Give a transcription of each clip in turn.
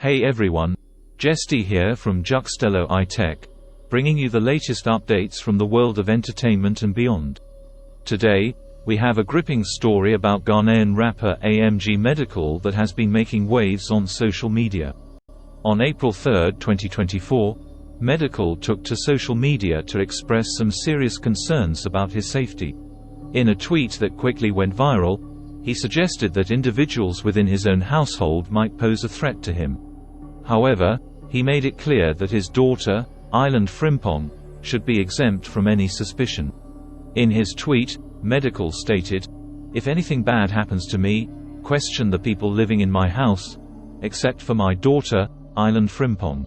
Hey everyone, Jesty here from Juxtello iTech, bringing you the latest updates from the world of entertainment and beyond. Today, we have a gripping story about Ghanaian rapper AMG Medikal that has been making waves on social media. On April 3, 2024, Medikal took to social media to express some serious concerns about his safety. In a tweet that quickly went viral, he suggested that individuals within his own household might pose a threat to him. However, he made it clear that his daughter, Island Frimpong, should be exempt from any suspicion. In his tweet, Medikal stated, "If anything bad happens to me, question the people living in my house, except for my daughter, Island Frimpong."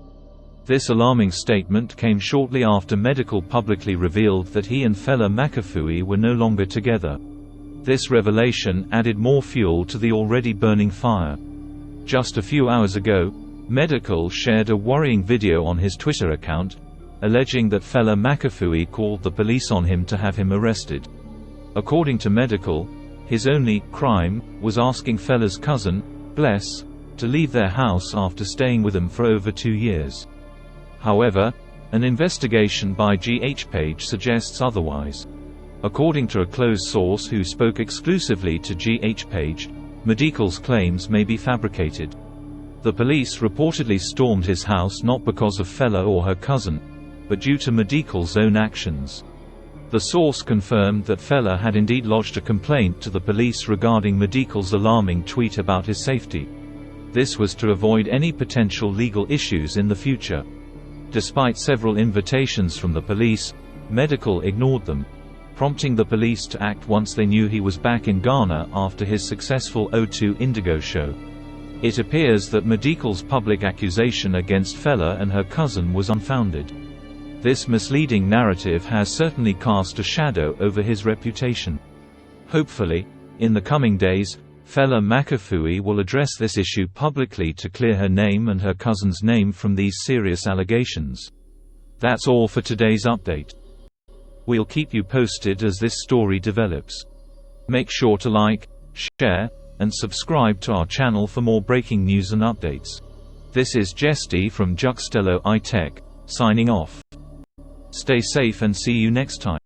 This alarming statement came shortly after Medikal publicly revealed that he and Fela Makafui were no longer together. This revelation added more fuel to the already burning fire. Just a few hours ago, Medikal shared a worrying video on his Twitter account, alleging that Fela Makafui called the police on him to have him arrested. According to Medikal, his only crime was asking Fela's cousin, Bless, to leave their house after staying with him for over 2 years. However, an investigation by GH Page suggests otherwise. According to a close source who spoke exclusively to GH Page, Medikal's claims may be fabricated. The police reportedly stormed his house not because of Fela or her cousin, but due to Medikal's own actions. The source confirmed that Fela had indeed lodged a complaint to the police regarding Medikal's alarming tweet about his safety. This was to avoid any potential legal issues in the future. Despite several invitations from the police, Medikal ignored them, prompting the police to act once they knew he was back in Ghana after his successful O2 Indigo show. It appears that Medikal's public accusation against Fela and her cousin was unfounded. This misleading narrative has certainly cast a shadow over his reputation. Hopefully, in the coming days, Fela Makafui will address this issue publicly to clear her name and her cousin's name from these serious allegations. That's all for today's update. We'll keep you posted as this story develops. Make sure to like, share, and subscribe to our channel for more breaking news and updates. This is Jesty from Juxtello iTech, signing off. Stay safe and see you next time.